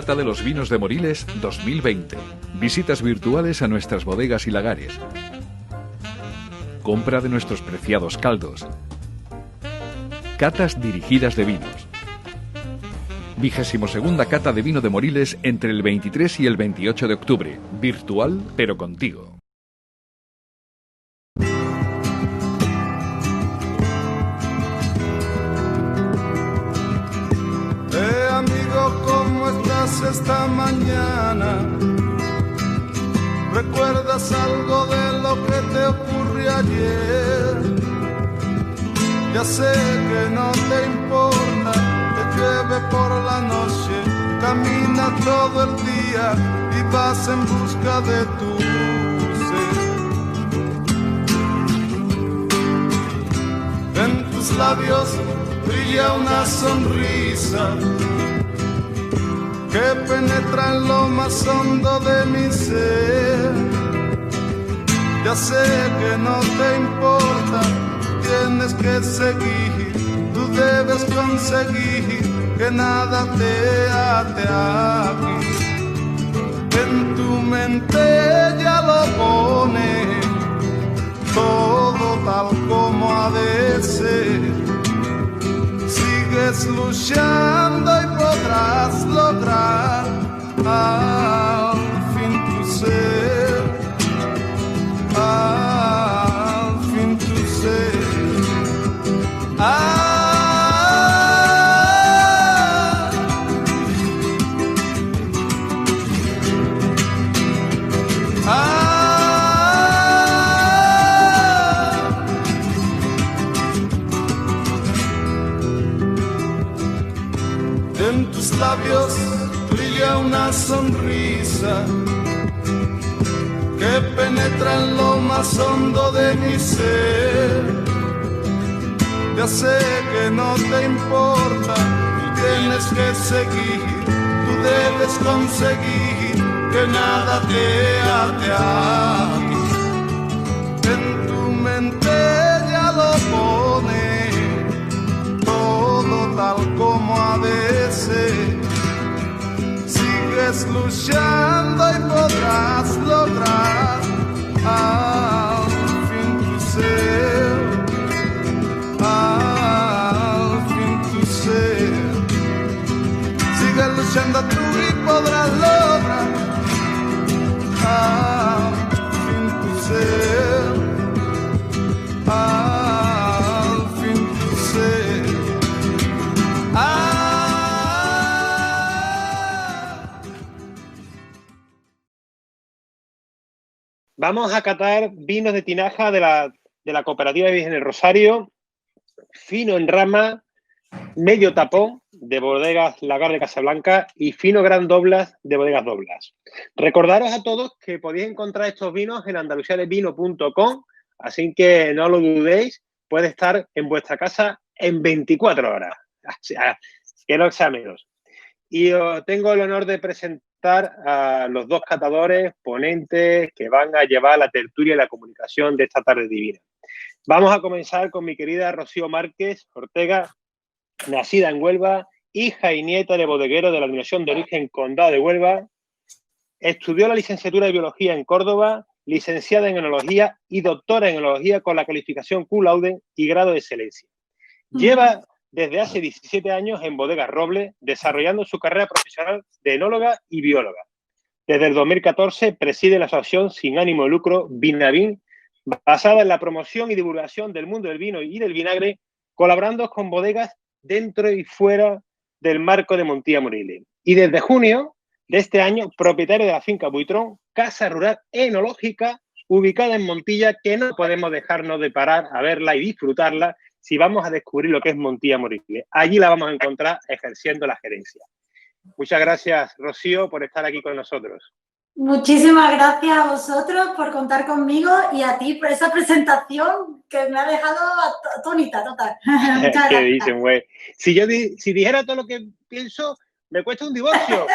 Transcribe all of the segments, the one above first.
Cata de los Vinos de Moriles 2020. Visitas virtuales a nuestras bodegas y lagares. Compra de nuestros preciados caldos. Catas dirigidas de vinos. 22ª Cata de Vino de Moriles entre el 23 y el 28 de octubre. Virtual, pero contigo. Amigo, ¿cómo estás esta mañana? ¿Recuerdas algo de lo que te ocurrió ayer? Ya sé que no te importa, te llueve por la noche, caminas todo el día y vas en busca de tu ser. En tus labios brilla una sonrisa que penetra en lo más hondo de mi ser. Ya sé que no te importa, tienes que seguir, tú debes conseguir que nada te ate aquí. En tu mente ya lo pone todo tal como ha de ser. Sigues luchando y podrás lograr al fin tu ser, al fin tu ser. En tus labios brilla una sonrisa que penetra en lo más hondo de mi ser. Ya sé que no te importa, tú tienes que seguir, tú debes conseguir que nada te ate aquí. En tu mente ya lo pone todo tal como ha de ser. Sigues luchando y podrás lograr al fin tu ser, al fin tu ser. Sigues luchando tú y podrás lograr al fin tu ser, al fin tu ser. Vamos a catar vinos de tinaja de la Cooperativa de Virgen del Rosario, fino en rama, medio tapón de bodegas Lagar de Casablanca y fino gran doblas de bodegas Doblas. Recordaros a todos que podéis encontrar estos vinos en andalusiadevino.com, así que no lo dudéis, puede estar en vuestra casa en 24 horas, o sea, que no sea menos. Y tengo el honor de presentar a los dos catadores, ponentes, que van a llevar la tertulia y la comunicación de esta tarde divina. Vamos a comenzar con mi querida Rocío Márquez Ortega, nacida en Huelva, hija y nieta de bodeguero de la Denominación de Origen Condado de Huelva. Estudió la licenciatura de Biología en Córdoba, licenciada en Enología y doctora en Enología con la calificación Cum Laude y grado de excelencia. Lleva desde hace 17 años en Bodegas Roble, desarrollando su carrera profesional de enóloga y bióloga. Desde el 2014 preside la asociación sin ánimo de lucro Vinavin, basada en la promoción y divulgación del mundo del vino y del vinagre, colaborando con bodegas dentro y fuera del marco de Montilla Moriles. Y desde junio de este año, propietario de la finca Buitrón, casa rural enológica ubicada en Montilla, que no podemos dejarnos de parar a verla y disfrutarla si vamos a descubrir lo que es Montilla Moriles. Allí la vamos a encontrar ejerciendo la gerencia. Muchas gracias, Rocío, por estar aquí con nosotros. Muchísimas gracias a vosotros por contar conmigo y a ti por esa presentación que me ha dejado atónita, total. Muchas ¿Qué gracias. dicen, güey? Si dijera todo lo que pienso, me cuesta un divorcio.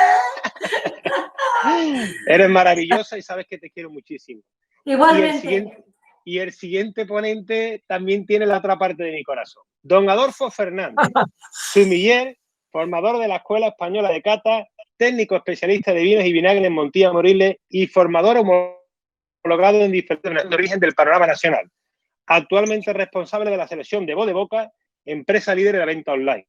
Eres maravillosa y sabes que te quiero muchísimo. Igualmente. Y el siguiente ponente también tiene la otra parte de mi corazón. Don Adolfo Fernández, sumiller, formador de la Escuela Española de Cata técnico especialista de vinos y vinagres en Montilla Moriles y formador homologado en diferentes de origen del panorama nacional. Actualmente responsable de la selección de Voz de Boca, empresa líder de la venta online.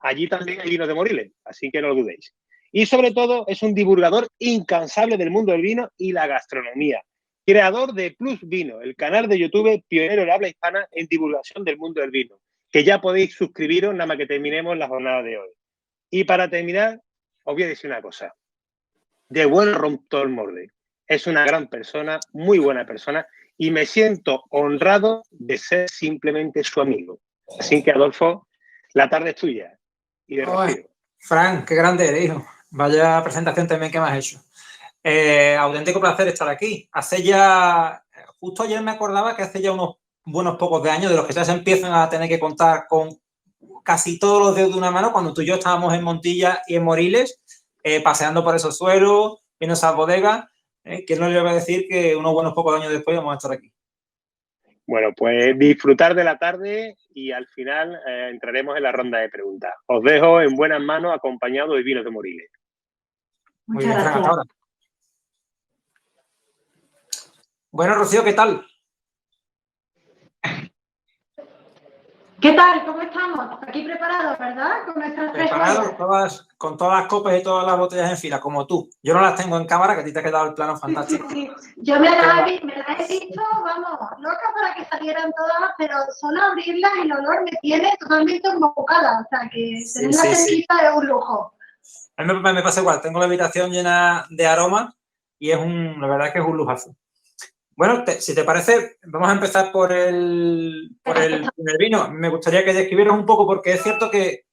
Allí también hay vinos de Moriles, así que no lo dudéis. Y sobre todo es un divulgador incansable del mundo del vino y la gastronomía. Creador de Plus Vino, el canal de YouTube pionero en habla hispana en divulgación del mundo del vino, que ya podéis suscribiros nada más que terminemos la jornada de hoy. Y para terminar, os voy a decir una cosa. De buen romptor morde. Es una gran persona, muy buena persona, y me siento honrado de ser simplemente su amigo. Así que, Adolfo, la tarde es tuya. Y de Rocío. Fran, qué grande eres, hijo. Vaya presentación también que me has hecho. Auténtico placer estar aquí. Justo ayer me acordaba que hace ya unos buenos pocos de años, de los que ya se empiezan a tener que contar con casi todos los dedos de una mano, cuando tú y yo estábamos en Montilla y en Moriles, paseando por esos suelos, viendo esas bodegas. ¿Quién nos iba a decir que unos buenos pocos años después vamos a estar aquí? Bueno, pues disfrutar de la tarde y al final entraremos en la ronda de preguntas. Os dejo en buenas manos acompañado de vinos de Moriles. Muy bien, Fran, hasta ahora. Bueno, Rocío, ¿qué tal? ¿Qué tal? ¿Cómo estamos? Aquí preparados, ¿verdad? Con nuestras Preparados, con todas las copas y todas las botellas en fila, como tú. Yo no las tengo en cámara, que a ti te ha quedado el plano fantástico. Sí. Yo me las he visto, vamos, loca para que salieran todas, pero solo abrirlas el olor me tiene totalmente embocada. O sea, que tenerla cerquita es un lujo. A mí me pasa igual. Tengo la habitación llena de aromas y la verdad es que es un lujazo. Bueno, si te parece, vamos a empezar por el vino. Me gustaría que describieras un poco, porque es cierto que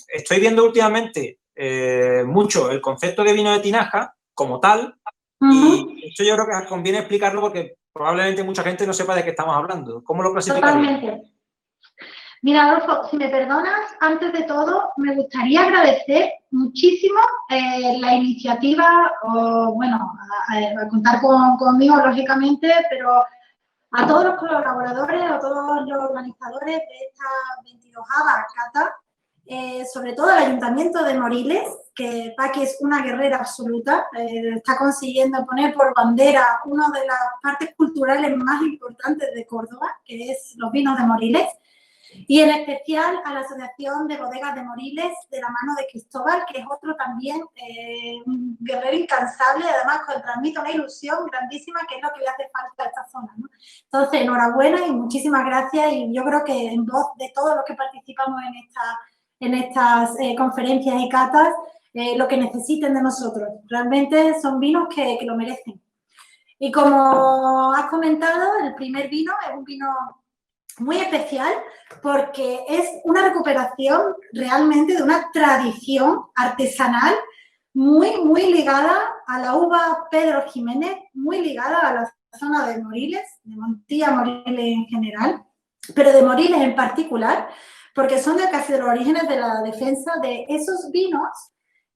estoy viendo últimamente mucho el concepto de vino de tinaja como tal, y esto yo creo que conviene explicarlo porque probablemente mucha gente no sepa de qué estamos hablando. ¿Cómo lo clasificarías? Totalmente. Mira, Adolfo, si me perdonas, antes de todo, me gustaría agradecer muchísimo la iniciativa, a contar conmigo, lógicamente, pero a todos los colaboradores, a todos los organizadores de esta 22ª cata, sobre todo al Ayuntamiento de Moriles, que Paqui es una guerrera absoluta, está consiguiendo poner por bandera una de las partes culturales más importantes de Córdoba, que es los vinos de Moriles. Y en especial a la Asociación de Bodegas de Moriles, de la mano de Cristóbal, que es otro también un guerrero incansable, además que transmite una ilusión grandísima, que es lo que le hace falta a esta zona, ¿no? Entonces, enhorabuena y muchísimas gracias, y yo creo que en voz de todos los que participamos en estas conferencias y catas, lo que necesiten de nosotros. Realmente son vinos que lo merecen. Y como has comentado, el primer vino es un vino muy especial porque es una recuperación realmente de una tradición artesanal muy ligada a la uva Pedro Jiménez, muy ligada a la zona de Moriles, de Montilla Moriles en general, pero de Moriles en particular, porque son de casi de los orígenes de la defensa de esos vinos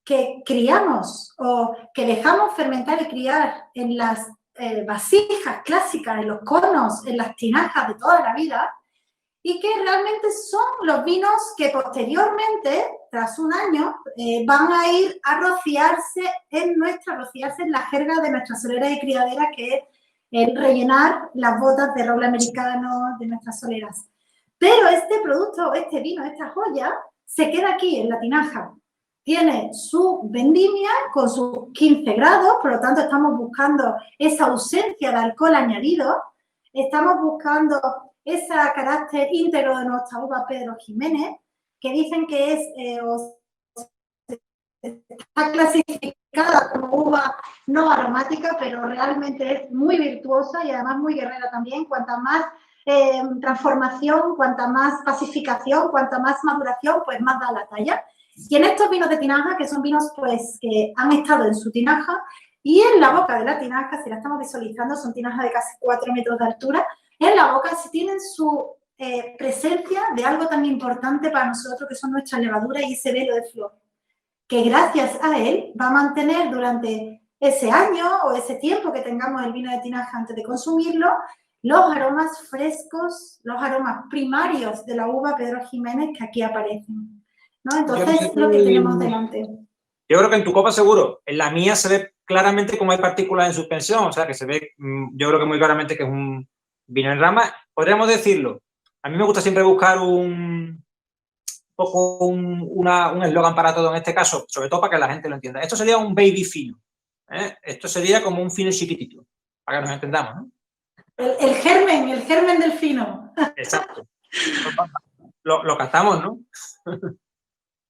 que criamos o que dejamos fermentar y criar en las vasijas clásicas, en los conos, en las tinajas de toda la vida, y que realmente son los vinos que posteriormente, tras un año, van a ir a rociarse en la jerga de nuestra solera de criadera, que es el rellenar las botas de roble americano de nuestras soleras. Pero este producto, este vino, esta joya, se queda aquí en la tinaja. Tiene su vendimia con sus 15 grados, por lo tanto estamos buscando esa ausencia de alcohol añadido, estamos buscando ese carácter íntegro de nuestra uva Pedro Jiménez, que dicen que está clasificada como uva no aromática, pero realmente es muy virtuosa y además muy guerrera también. Cuanta más transformación, cuanta más pacificación, cuanta más maduración, pues más da la talla. Y en estos vinos de tinaja, que son vinos pues que han estado en su tinaja y en la boca de la tinaja, si la estamos visualizando, son tinajas de casi 4 metros de altura, en la boca si tienen su presencia de algo tan importante para nosotros que son nuestras levaduras y ese velo de flor, que gracias a él va a mantener durante ese año o ese tiempo que tengamos el vino de tinaja antes de consumirlo, los aromas frescos, los aromas primarios de la uva Pedro Jiménez que aquí aparecen, ¿no? Entonces, lo que tenemos delante. Yo Yo creo que en tu copa seguro. En la mía se ve claramente como hay partículas en suspensión, o sea, que se ve, yo creo que muy claramente que es un vino en rama. Podríamos decirlo. A mí me gusta siempre buscar un eslogan para todo en este caso, sobre todo para que la gente lo entienda. Esto sería un baby fino. Esto sería como un fino chiquitito, para que nos entendamos, ¿no? El germen del fino. Exacto. Lo captamos, ¿no?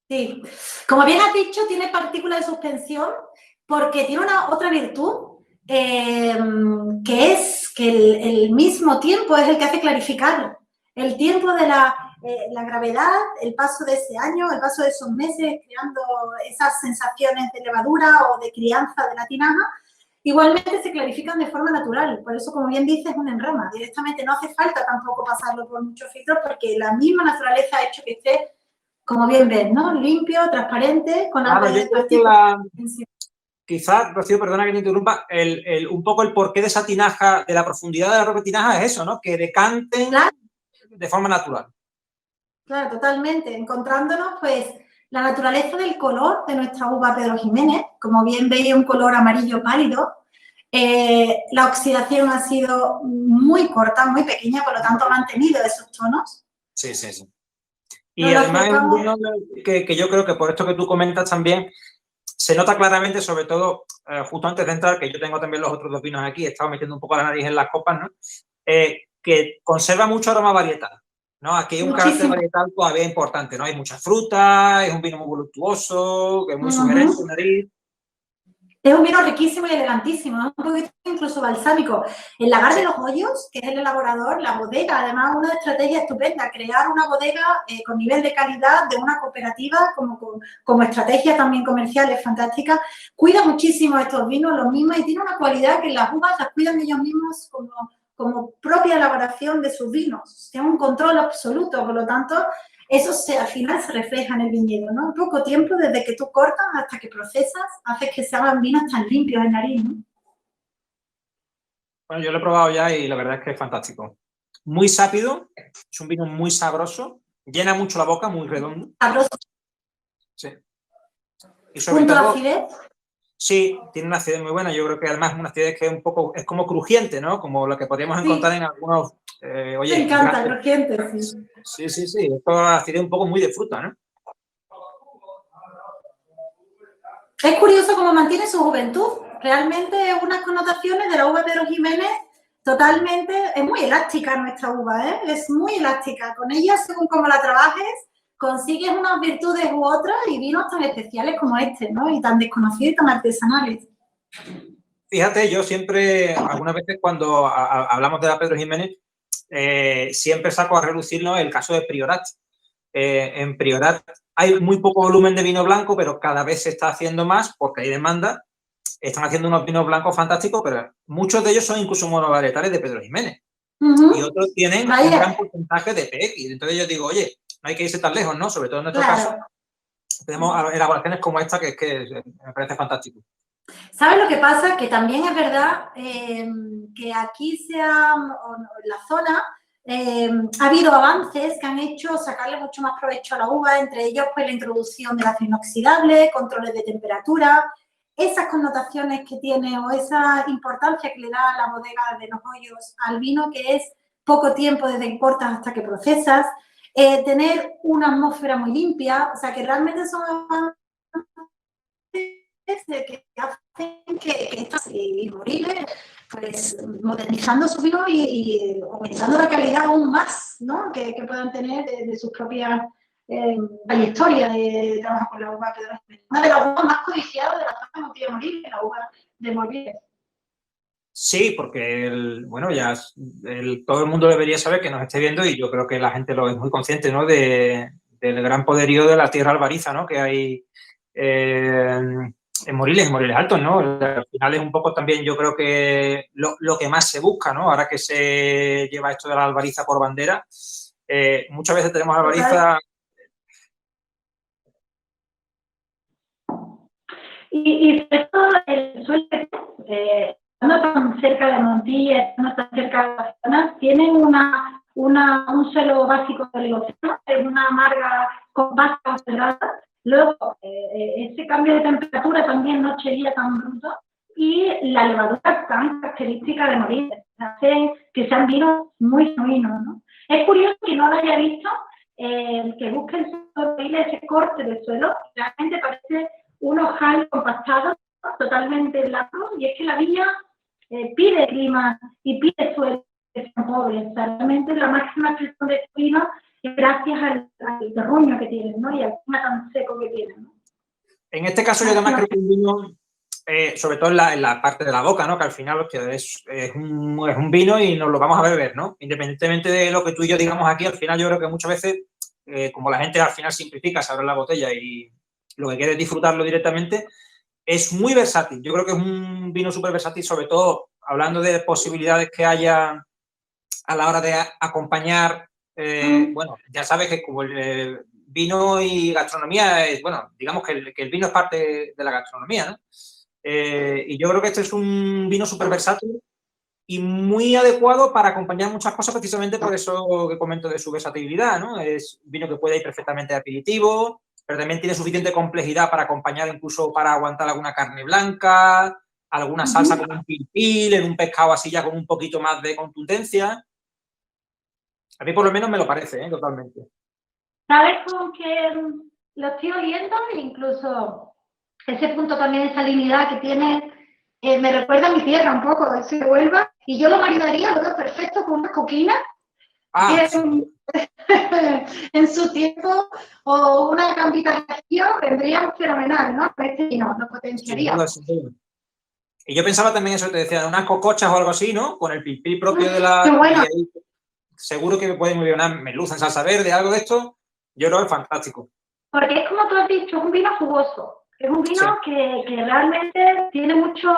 Sí. Como bien has dicho, tiene partículas de suspensión porque tiene otra virtud que es que el mismo tiempo es el que hace clarificar. El tiempo de la gravedad, el paso de ese año, el paso de esos meses, creando esas sensaciones de levadura o de crianza de la tinaja, igualmente se clarifican de forma natural. Por eso, como bien dices, es un enrama. Directamente no hace falta tampoco pasarlo por muchos filtros porque la misma naturaleza ha hecho que esté, como bien ves, ¿no? Limpio, transparente, con algo de partículas. Quizás, Rocío, perdona que te interrumpa, un poco el porqué de esa tinaja, de la profundidad de la propia tinaja es eso, ¿no? Que decanten de forma natural. Claro, totalmente. Encontrándonos, pues, la naturaleza del color de nuestra uva Pedro Ximénez. Como bien veis, un color amarillo pálido. La oxidación ha sido muy corta, muy pequeña, por lo tanto ha mantenido esos tonos. Sí. Y además es un vino que yo creo que por esto que tú comentas también, se nota claramente, sobre todo, justo antes de entrar, que yo tengo también los otros dos vinos aquí, he estado metiendo un poco la nariz en las copas, ¿no? Que conserva mucho aroma varietal, ¿no? Aquí hay un carácter varietal todavía importante, ¿no? Hay mucha fruta, es un vino muy voluptuoso, que es muy sugerente en nariz. Es un vino riquísimo y elegantísimo, ¿no? Un poquito incluso balsámico. El Lagar de los Hoyos, que es el elaborador, la bodega, además una estrategia estupenda, crear una bodega con nivel de calidad de una cooperativa como estrategia también comercial, es fantástica. Cuida muchísimo estos vinos, los mismos, y tiene una cualidad que las uvas las cuidan ellos mismos como propia elaboración de sus vinos. Tiene un control absoluto, por lo tanto, eso al final se refleja en el viñedo, ¿no? Poco tiempo desde que tú cortas hasta que procesas, haces que se hagan vinos tan limpios en nariz, ¿no? Bueno, yo lo he probado ya y la verdad es que es fantástico. Muy sápido, es un vino muy sabroso, llena mucho la boca, muy redondo. Sabroso. Sí. Y sobre ¿Punto todo, de acidez? Sí, tiene una acidez muy buena. Yo creo que además una acidez que es como crujiente, ¿no? Como lo que podríamos encontrar en algunos... Me encanta, crujiente, sí. Sí. Esto es acidez un poco muy de fruta, ¿no? Es curioso cómo mantiene su juventud. Realmente unas connotaciones de la uva Pedro Ximénez totalmente... Es muy elástica nuestra uva, ¿eh? Es muy elástica. Con ella, según cómo la trabajes, consigues unas virtudes u otras y vinos tan especiales como este, ¿no? Y tan desconocidos y tan artesanales. Fíjate, yo siempre, algunas veces cuando hablamos de la Pedro Ximénez, siempre saco a relucir, ¿no?, el caso de Priorat. En Priorat hay muy poco volumen de vino blanco, pero cada vez se está haciendo más porque hay demanda. Están haciendo unos vinos blancos fantásticos, pero muchos de ellos son incluso monovarietales de Pedro Ximénez. Y otros tienen un gran porcentaje de PX. Entonces yo digo, oye, no hay que irse tan lejos, ¿no? Sobre todo en nuestro caso, tenemos elaboraciones como esta que me parece fantástico. ¿Sabes lo que pasa? Que también es verdad que aquí en la zona ha habido avances que han hecho sacarle mucho más provecho a la uva, entre ellos pues la introducción del acero inoxidable, controles de temperatura, esas connotaciones que tiene o esa importancia que le da la bodega de los Hoyos al vino, que es poco tiempo desde que cortas hasta que procesas, tener una atmósfera muy limpia, o sea que realmente son avances que hacen que estas Moriles, pues modernizando su vino y aumentando la calidad aún más, ¿no?, que puedan tener de sus propias trayectorias de trabajo con la uva Pedro Ximénez. Una de las uvas más codiciadas de la zona de Montilla Moriles, la uva de Moriles. Sí, porque todo el mundo debería saber que nos esté viendo, y yo creo que la gente lo es muy consciente, ¿no?, del gran poderío de la tierra albariza, ¿no?, que hay en Moriles Altos, ¿no? Al final es un poco también, yo creo que lo que más se busca, ¿no? Ahora que se lleva esto de la albariza por bandera, muchas veces tenemos albariza... Y sobre todo el suelo, no tan cerca de Montilla, no tan cerca de la zona, tienen un suelo básico de oligoceno, es una amarga con vasca cerrada. Luego, ese cambio de temperatura también noche-día tan bruto y la levadura tan característica de Moriles, hacen que sean vinos muy genuinos, ¿no? Es curioso que no lo haya visto, que busque el suelo de ese corte del suelo, realmente parece un ojal compactado, totalmente blanco, y es que la viña pide clima y pide suelo que sean pobres. O sea, realmente la máxima expresión de este vino es gracias al terruño que tienen, ¿no? Y al clima tan seco que tienen, ¿no? En este caso, yo además creo que un vino, sobre todo en la parte de la boca, ¿no? Que al final hostia, es un vino y nos lo vamos a beber, ¿no? Independientemente de lo que tú y yo digamos aquí, al final yo creo que muchas veces, como la gente al final simplifica, se abre la botella y lo que quiere es disfrutarlo directamente, es muy versátil. Yo creo que es un vino súper versátil, sobre todo hablando de posibilidades que haya a la hora de acompañar. Bueno, ya sabes que como el vino y gastronomía, bueno, digamos que el vino es parte de la gastronomía, ¿no? Y yo creo que este es un vino súper versátil y muy adecuado para acompañar muchas cosas, precisamente por eso que comento de su versatilidad, ¿no? Es un vino que puede ir perfectamente de aperitivo, pero también tiene suficiente complejidad para acompañar, incluso para aguantar alguna carne blanca, alguna salsa como un pil-pil, en un pescado así ya con un poquito más de contundencia. A mí por lo menos me lo parece, totalmente. ¿Sabes con qué lo estoy oliendo? Incluso ese punto también de salinidad que tiene, me recuerda a mi tierra un poco, de Huelva, y yo lo maridaría, lo veo perfecto con una coquina. Sí. En su tiempo, o una campitación, vendría fenomenal, ¿no? Este vino lo potenciaría. Sin duda. Y yo pensaba también eso, te decía, unas cocochas o algo así, ¿no? Con el pil-pil propio de la... Qué bueno. Y ahí, seguro que me pueden muy bien una merluza en salsa verde, algo de esto, yo creo que es fantástico. Porque es como tú has dicho, es un vino jugoso. Es un vino que realmente tiene mucho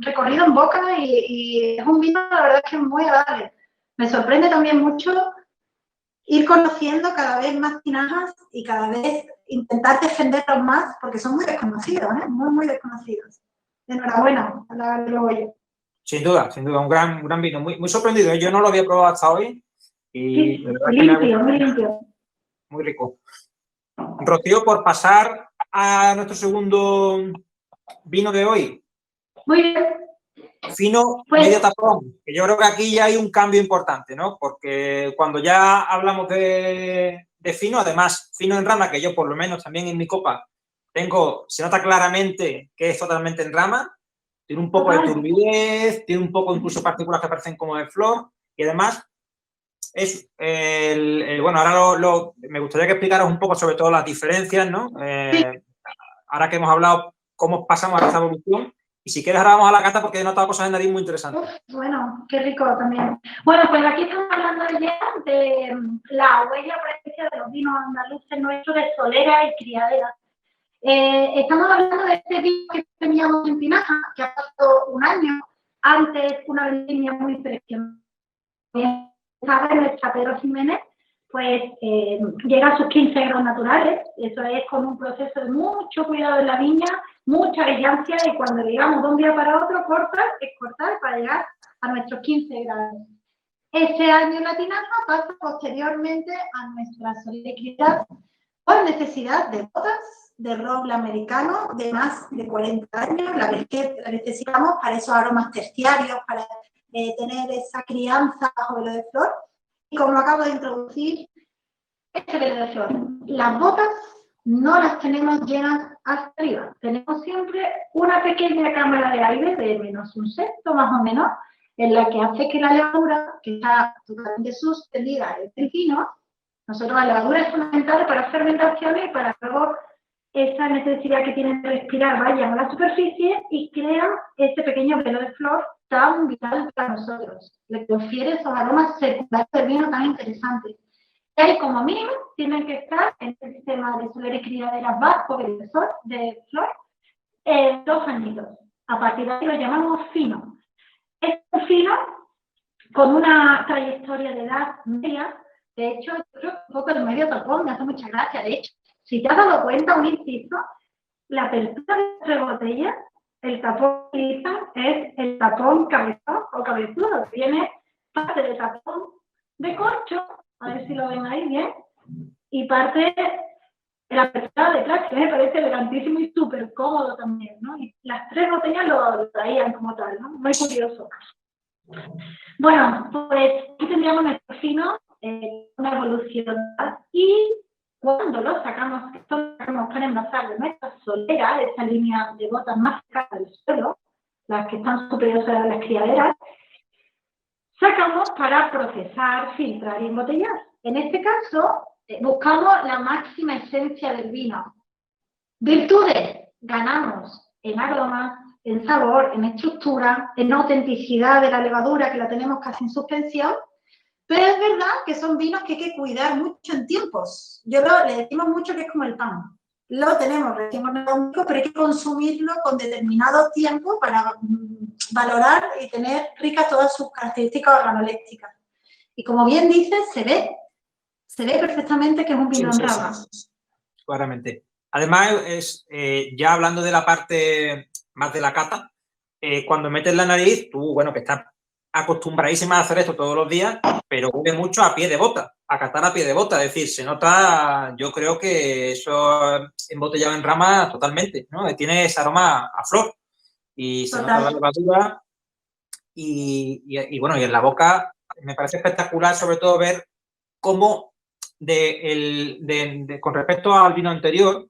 recorrido en boca y es un vino, la verdad, que es muy agradable. Me sorprende también mucho ir conociendo cada vez más tinajas y cada vez intentar defenderlos más, porque son muy desconocidos, muy, muy desconocidos. Enhorabuena a la Loboya. Sin duda, un gran vino. Muy, muy sorprendido. Yo no lo había probado hasta hoy. Y sí, limpio, muy limpio. Muy rico. Rocío, por pasar a nuestro segundo vino de hoy. Muy bien. Fino medio tapón, que yo creo que aquí ya hay un cambio importante, ¿no? Porque cuando ya hablamos de fino, además, fino en rama, que yo por lo menos también en mi copa tengo, se nota claramente que es totalmente en rama, tiene un poco de turbidez, tiene un poco incluso partículas que parecen como de flor, y además es bueno, ahora me gustaría que explicaros un poco sobre todo las diferencias, ¿no? Ahora que hemos hablado cómo pasamos a esta evolución. Y si quieres, ahora vamos a la cata porque he notado cosas en nariz muy interesantes. Bueno, qué rico también. Bueno, pues aquí estamos hablando ya de la huella presencia de los vinos andaluces nuestros de solera y criadera. Estamos hablando de este vino que teníamos en tinaja, que ha pasado un año. Antes, una vendimia muy preciosa. Nuestra Pedro Jiménez, pues llega a sus 15 grados naturales. Eso es con un proceso de mucho cuidado en la viña, mucha brillancia, y cuando llegamos de un día para otro, es cortar para llegar a nuestros 15 grados. Este año la tinaja pasa posteriormente a nuestra solemnidad por necesidad de botas de roble americano de más de 40 años, la necesitamos para esos aromas terciarios, para tener esa crianza bajo velo de flor. Y como acabo de introducir, este velo de flor, las botas no las tenemos llenas hasta arriba. Tenemos siempre una pequeña cámara de aire de menos un sexto más o menos, en la que hace que la levadura, que está totalmente suspendida en el vino, nosotros la levadura es fundamental para fermentaciones y para luego esa necesidad que tienen de respirar vayan a la superficie y crean este pequeño velo de flor tan vital para nosotros. Le confiere esos aromas secundarios del vino tan interesantes. Y como mínimo tienen que estar en este sistema de solera y criaderas bajo de flor 2 añitos. A partir de ahí lo llamamos fino. Es un fino con una trayectoria de edad media. De hecho, yo creo que un poco de medio tapón me hace mucha gracia. De hecho, si te has dado cuenta, un inciso, la apertura de la botella, el tapón que utilizan es el tapón cabezón o cabezudo. Tiene parte de tapón de corcho, a ver si lo ven ahí bien, y parte la apertura de plástico me parece elegantísimo y súper cómodo también, ¿no? Y las 3 botellas lo traían como tal, ¿no? Muy curioso. Bueno, pues aquí tendríamos nuestro fino, una evolución. Y cuando lo sacamos para envasar de nuestra solera, esa línea de botas más cerca del suelo, las que están superiores a las criaderas, sacamos para procesar, filtrar y embotellar. En este caso, buscamos la máxima esencia del vino. Virtudes, ganamos en aroma, en sabor, en estructura, en autenticidad de la levadura, que la tenemos casi en suspensión, pero es verdad que son vinos que hay que cuidar mucho en tiempos. Le decimos mucho que es como el pan. Lo tenemos recién horneado, pero hay que consumirlo con determinado tiempo para valorar y tener ricas todas sus características organolépticas. Y como bien dices, se ve perfectamente que es un vino en rama. Claramente. Además, ya hablando de la parte más de la cata, cuando metes la nariz, tú, bueno, que estás acostumbradísima a hacer esto todos los días, pero huele mucho a pie de bota, a catar a pie de bota. Es decir, se nota, yo creo que eso embotellado en rama totalmente, ¿no? Tiene ese aroma a flor y se nota la levadura y bueno, y en la boca me parece espectacular, sobre todo ver cómo con respecto al vino anterior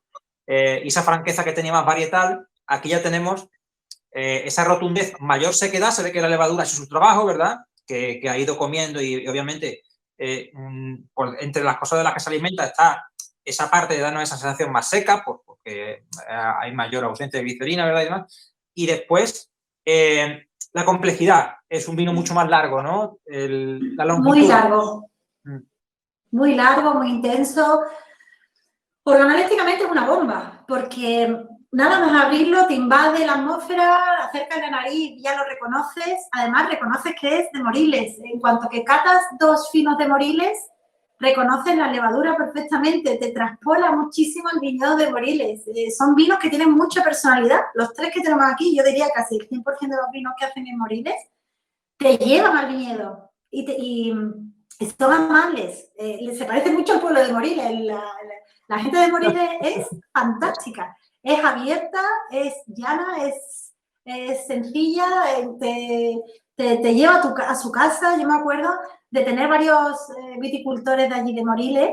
y esa franqueza que tenía más varietal, aquí ya tenemos esa rotundez, mayor sequedad, se ve que la levadura ha hecho su trabajo, ¿verdad? Que ha ido comiendo y obviamente entre las cosas de las que se alimenta está esa parte de darnos esa sensación más seca, porque hay mayor ausencia de glicerina, ¿verdad? Y demás. Y después, la complejidad, es un vino mucho más largo, ¿no? La longitud. Muy largo. Muy largo, muy intenso. Organolépticamente es una bomba, porque nada más abrirlo te invade la atmósfera, acerca de la nariz, ya lo reconoces. Además, reconoces que es de Moriles. En cuanto que catas 2 finos de Moriles, reconoces la levadura perfectamente, te traspola muchísimo el viñedo de Moriles. Son vinos que tienen mucha personalidad. Los 3 que tenemos aquí, yo diría casi el 100% de los vinos que hacen en Moriles, te llevan al viñedo y son amables. Se parece mucho al pueblo de Moriles. La gente de Moriles es fantástica. Es abierta, es llana, es sencilla, te lleva a su casa. Yo me acuerdo de tener varios viticultores de allí de Moriles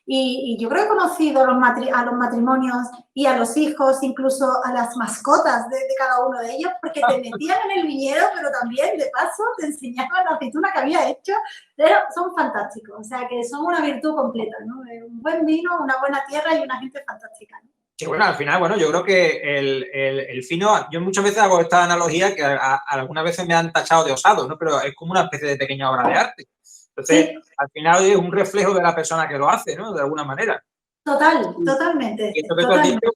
y yo creo que he conocido a los matrimonios y a los hijos, incluso a las mascotas de cada uno de ellos, porque te metían en el viñedo, pero también, de paso, te enseñaban la aceituna que había hecho. Pero son fantásticos, o sea, que son una virtud completa, ¿no? Un buen vino, una buena tierra y una gente fantástica, ¿no? Sí, bueno, al final, bueno, yo creo que el fino, yo muchas veces hago esta analogía que algunas veces me han tachado de osado, ¿no? Pero es como una especie de pequeña obra de arte. Entonces, sí, al final es un reflejo de la persona que lo hace, ¿no? De alguna manera. Totalmente. Y esto que tú has dicho,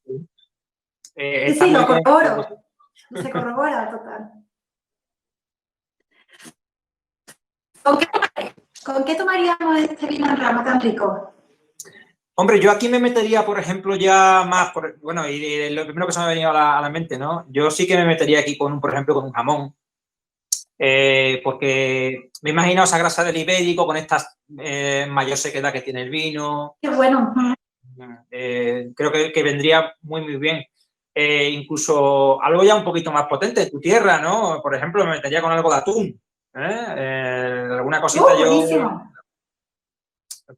sí, lo corroboro. Se corrobora, total. ¿Con qué tomaríamos este vino en rama tan rico? Hombre, yo aquí me metería, por ejemplo, ya más, bueno, y lo primero que se me ha venido a la mente, ¿no? Yo sí que me metería aquí por ejemplo, con un jamón. Porque me imagino esa grasa del ibérico con esta mayor sequedad que tiene el vino. Qué bueno. Creo que vendría muy, muy bien. Incluso algo ya un poquito más potente, tu tierra, ¿no? Por ejemplo, me metería con algo de atún. Alguna cosita yo... Buenísimo.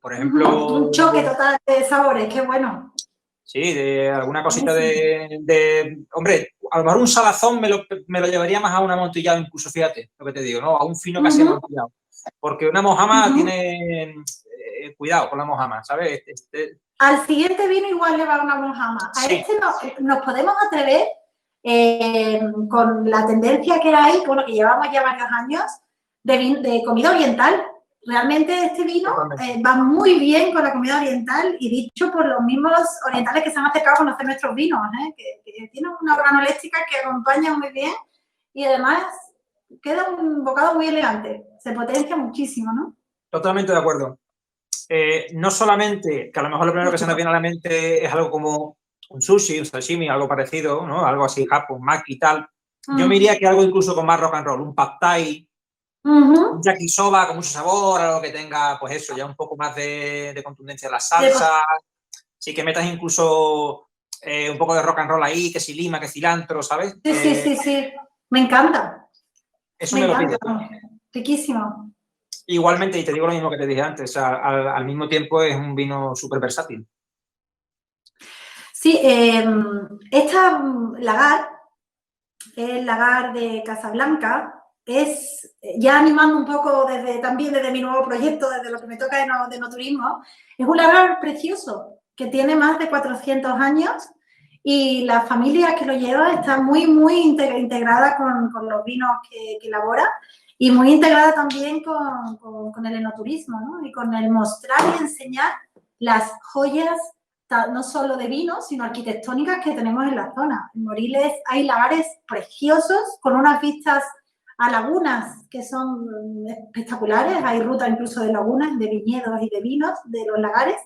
Por ejemplo... Un choque total de sabores, qué bueno. Sí, de alguna cosita de... Hombre, a lo mejor un salazón me lo llevaría más a un amontillado incluso, fíjate lo que te digo, ¿no? A un fino casi amontillado. Porque una mojama tiene... cuidado con la mojama, ¿sabes? Al siguiente vino igual le va una mojama. A este nos podemos atrever con la tendencia que hay, bueno, que llevamos ya varios años, de comida oriental. Realmente este vino va muy bien con la comida oriental y dicho por los mismos orientales que se han acercado a conocer nuestros vinos, que tienen una organoléptica que acompaña muy bien y además queda un bocado muy elegante, se potencia muchísimo, ¿no? Totalmente de acuerdo. No solamente, que a lo mejor lo primero que se nos viene a la mente es algo como un sushi, un sashimi, algo parecido, ¿no? Algo así, japón, maki y tal. Yo me iría que algo incluso con más rock and roll, un pad thai, un yakisoba con mucho sabor, algo que tenga, pues eso, ya un poco más de contundencia en la salsa, Sí, que metas incluso un poco de rock and roll ahí, que si lima, que cilantro, ¿sabes? Sí. Me encanta. Eso me lo pide. Riquísimo. Igualmente, y te digo lo mismo que te dije antes, al mismo tiempo es un vino súper versátil. Sí, esta lagar, el lagar de Casablanca, es, ya animando un poco también desde mi nuevo proyecto, desde lo que me toca de Enoturismo, es un lagar precioso que tiene más de 400 años y la familia que lo lleva está muy integrada con los vinos que elabora y muy integrada también con el enoturismo, ¿no? Y con el mostrar y enseñar las joyas no solo de vino, sino arquitectónicas que tenemos en la zona. En Moriles hay lagares preciosos con unas vistas a lagunas que son espectaculares. Hay ruta incluso de lagunas, de viñedos y de vinos de los lagares.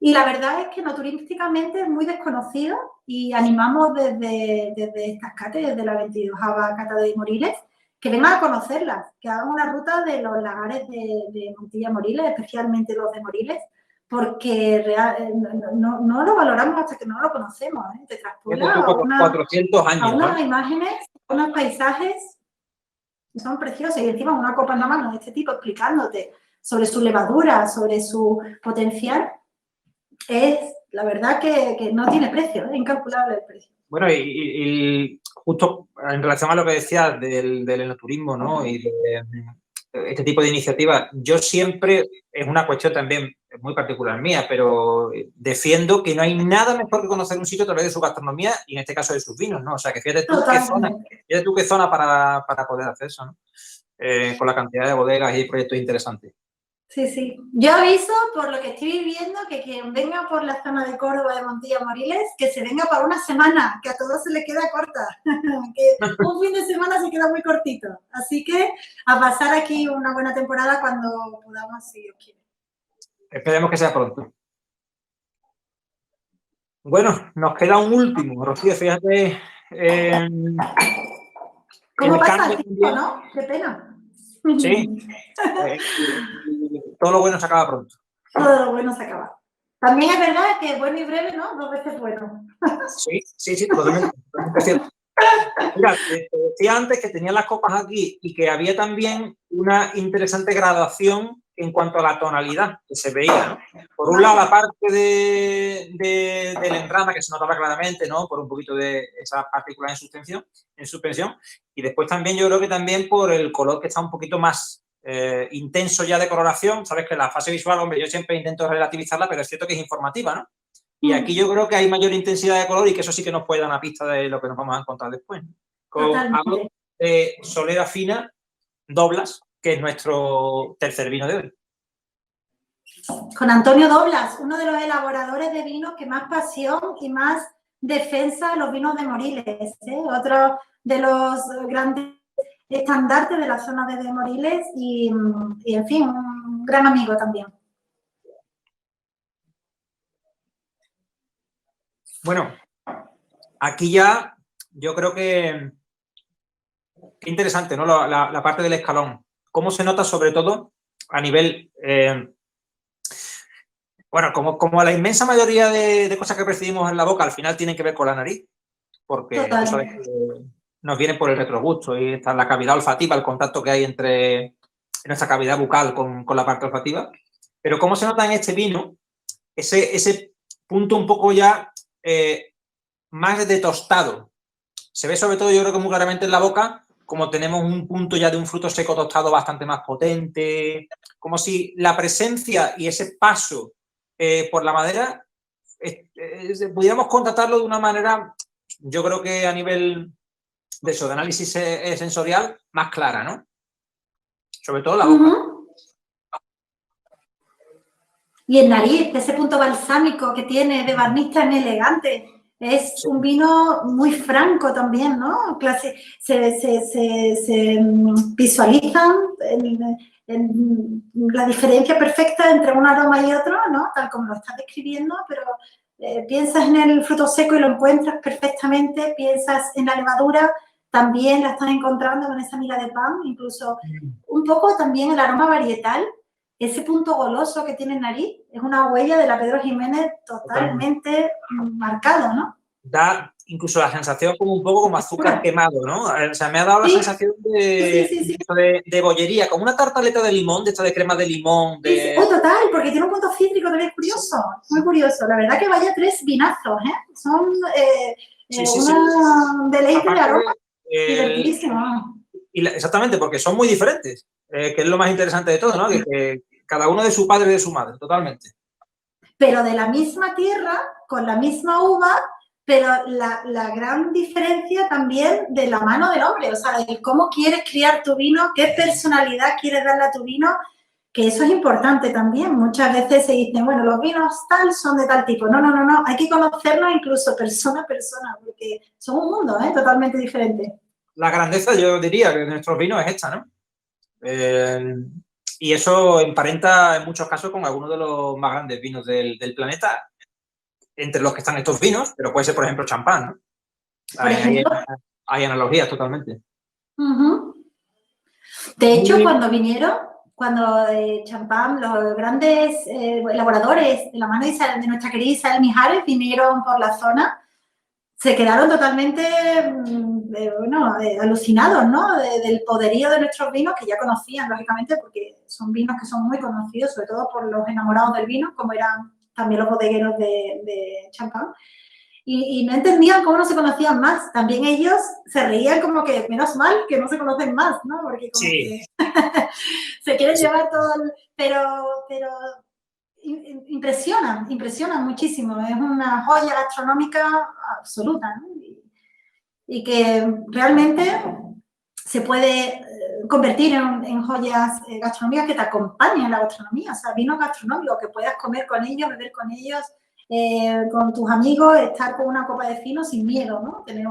Y la verdad es que no turísticamente es muy desconocido y animamos desde estas catas, desde la 22ª Cata de Moriles, que vengan a conocerlas, que hagan una ruta de los lagares de Montilla Moriles, especialmente los de Moriles, porque no lo valoramos hasta que no lo conocemos. Te transporta a unas imágenes, a unos paisajes que son preciosos y encima una copa en la mano de este tipo explicándote sobre su levadura, sobre su potencial. Es la verdad que no tiene precio, es incalculable el precio. Bueno, y justo en relación a lo que decías del enoturismo, ¿no? Y de este tipo de iniciativas, yo siempre, es una cuestión también muy particular mía, pero defiendo que no hay nada mejor que conocer un sitio a través de su gastronomía y en este caso de sus vinos, ¿no? O sea, que fíjate tú qué zona para poder hacer eso, ¿no? Con la cantidad de bodegas y proyectos interesantes. Sí. Yo aviso, por lo que estoy viviendo, que quien venga por la zona de Córdoba, de Montilla Moriles, que se venga para una semana, que a todos se le queda corta. Que un fin de semana se queda muy cortito. Así que a pasar aquí una buena temporada cuando podamos, si Dios quiere. Esperemos que sea pronto. Bueno, nos queda un último, Rocío, fíjate. ¿Cómo pasa el tiempo, no? Qué pena. Sí. Todo lo bueno se acaba pronto. Todo lo bueno se acaba. También es verdad que bueno y breve, ¿no? 2 veces bueno. Sí, totalmente cierto. Mira, te decía antes que tenía las copas aquí y que había también una interesante gradación en cuanto a la tonalidad que se veía, ¿no? Por un lado, la parte del enrama que se notaba claramente, ¿no? Por un poquito de esas partículas en suspensión. Y después también yo creo que también por el color que está un poquito más intenso ya de coloración. Sabes que la fase visual, hombre, yo siempre intento relativizarla, pero es cierto que es informativa, ¿no? Y aquí yo creo que hay mayor intensidad de color y que eso sí que nos puede dar una pista de lo que nos vamos a encontrar después. Hablo de Solera Fina Doblas, que es nuestro tercer vino de hoy. Con Antonio Doblas, uno de los elaboradores de vinos que más pasión y más defensa de los vinos de Moriles, ¿eh? Otro de los grandes estandartes de la zona de Moriles y en fin, un gran amigo también. Bueno, aquí ya yo creo que qué interesante, ¿no? La parte del escalón. Cómo se nota sobre todo a nivel... bueno, como la inmensa mayoría de cosas que percibimos en la boca al final tienen que ver con la nariz, porque tú sabes que nos viene por el retrogusto y está la cavidad olfativa, el contacto que hay entre nuestra cavidad bucal con la parte olfativa. Pero cómo se nota en este vino ese punto un poco ya más de tostado. Se ve sobre todo, yo creo que muy claramente en la boca, como tenemos un punto ya de un fruto seco tostado bastante más potente, como si la presencia y ese paso por la madera pudiéramos contratarlo de una manera, yo creo que a nivel de eso, de análisis sensorial, más clara, ¿no? Sobre todo la boca. Y el nariz, ese punto balsámico que tiene de barniz tan elegante. Es un vino muy franco también, ¿no? Se visualizan la diferencia perfecta entre un aroma y otro, ¿no? Tal como lo estás describiendo, pero piensas en el fruto seco y lo encuentras perfectamente, piensas en la levadura, también la estás encontrando con esa miga de pan, incluso un poco también el aroma varietal, ese punto goloso que tiene el nariz, Es una huella de la Pedro Jiménez totalmente marcado, ¿no? Da incluso la sensación como un poco como azúcar quemado, ¿no? O sea, me ha dado la sensación de bollería, como una tartaleta de limón, de esta de crema de limón. Oh, total, porque tiene un punto cítrico también curioso, muy curioso. La verdad que vaya 3 vinazos, ¿eh? Son un deleite de aroma divertidísimo. Exactamente, porque son muy diferentes, que es lo más interesante de todo, ¿no? Que cada uno de su padre y de su madre, totalmente. Pero de la misma tierra, con la misma uva, pero la gran diferencia también de la mano del hombre, o sea, de cómo quieres criar tu vino, qué personalidad quieres darle a tu vino, que eso es importante también. Muchas veces se dicen, bueno, los vinos tal son de tal tipo. No, hay que conocerlos incluso persona a persona, porque son un mundo, totalmente diferente. La grandeza, yo diría, de nuestros vinos es esta, ¿no? Y eso emparenta en muchos casos con algunos de los más grandes vinos del planeta, entre los que están estos vinos, pero puede ser, por ejemplo, champán, ¿no? Hay analogías totalmente. De hecho, cuando vinieron, Champán, los grandes elaboradores de la mano de nuestra querida Isabel Mijares vinieron por la zona, se quedaron totalmente, alucinados, ¿no? Del poderío de nuestros vinos, que ya conocían, lógicamente, porque son vinos que son muy conocidos, sobre todo por los enamorados del vino, como eran también los bodegueros de Champán. Y no entendían cómo no se conocían más. También ellos se reían como que, menos mal que no se conocen más, ¿no? Porque como que se quieren llevar todo pero impresionan muchísimo. Es una joya gastronómica absoluta, ¿no? Y que realmente se puede convertir en joyas gastronómicas que te acompañen en la gastronomía. O sea, vinos gastronómicos que puedas comer con ellos, beber con ellos, con tus amigos, estar con una copa de vino sin miedo, ¿no? Tener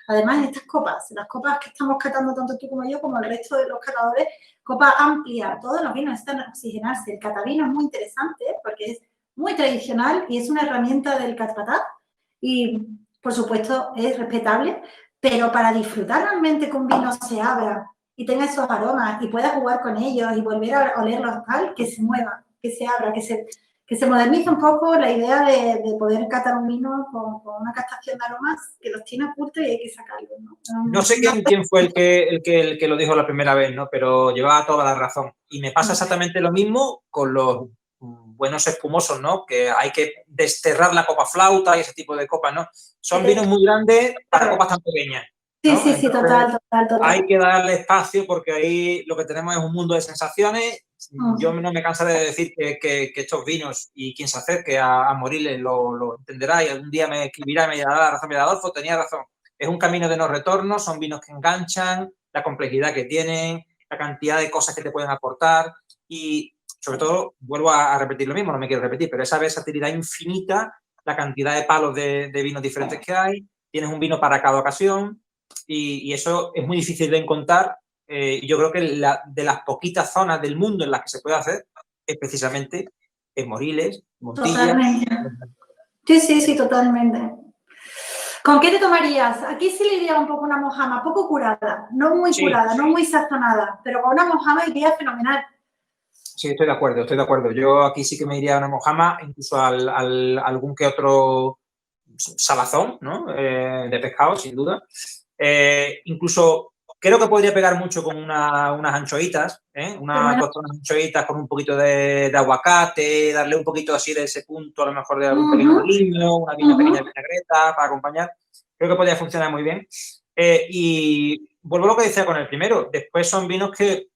además estas copas, las copas que estamos catando tanto tú como yo, como el resto de los catadores, copa amplia, todos los vinos necesitan oxigenarse. El catavino es muy interesante porque es muy tradicional y es una herramienta del catpatá y, por supuesto, es respetable, pero para disfrutar realmente que un vino se abra y tenga esos aromas y pueda jugar con ellos y volver a olerlos tal, que se mueva, que se abra, que se modernice un poco la idea de poder catar un vino con una captación de aromas que los tiene ocultos y hay que sacarlos, ¿no? No sé quién fue el que lo dijo la primera vez, ¿no? Pero llevaba toda la razón. Y me pasa exactamente lo mismo con los buenos espumosos, ¿no? Que hay que desterrar la copa flauta y ese tipo de copas, ¿no? Son vinos muy grandes para copas tan pequeñas, ¿no? Sí, total. Hay que darle espacio porque ahí lo que tenemos es un mundo de sensaciones. Yo no me cansaré de decir que estos vinos, y quien se acerque a Moriles lo entenderá y algún día me escribirá y me dará la razón. Mira, Adolfo, tenía razón. Es un camino de no retorno, son vinos que enganchan, la complejidad que tienen, la cantidad de cosas que te pueden aportar y, sobre todo, vuelvo a repetir lo mismo, no me quiero repetir, pero esa versatilidad infinita, la cantidad de palos de vinos diferentes que hay, tienes un vino para cada ocasión y eso es muy difícil de encontrar. Yo creo que de las poquitas zonas del mundo en las que se puede hacer es precisamente en Moriles, Montilla. Totalmente. Sí, totalmente. ¿Con qué te tomarías? Aquí sí le iría un poco una mojama, poco curada, no muy curada, no muy sazonada, pero con una mojama iría fenomenal. Sí, estoy de acuerdo. Yo aquí sí que me iría a una mojama, incluso algún que otro salazón, ¿no? De pescado, sin duda. Incluso creo que podría pegar mucho con unas anchoitas, unas anchoitas con un poquito de aguacate, darle un poquito así de ese punto, a lo mejor de algún pequeño aliño, una pequeña vinagreta para acompañar. Creo que podría funcionar muy bien. Y vuelvo a lo que decía con el primero. Después son vinos que,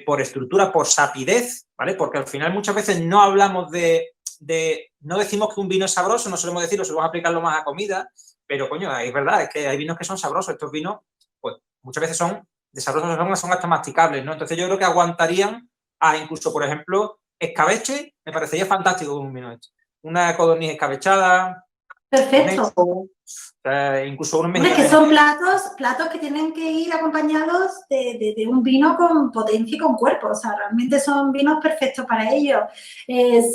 por estructura, por sapidez, ¿vale? Porque al final muchas veces no hablamos no decimos que un vino es sabroso, no solemos decirlo, solemos aplicarlo más a comida, pero, coño, es verdad, es que hay vinos que son sabrosos. Estos vinos, pues, muchas veces son de sabrosos, son hasta masticables, ¿no? Entonces yo creo que aguantarían a incluso, por ejemplo, escabeche, me parecería fantástico un vino este. Una codorniz escabechada. Perfecto. Incluso unos mexicanos. Es que son platos que tienen que ir acompañados de un vino con potencia y con cuerpo. O sea, realmente son vinos perfectos para ello.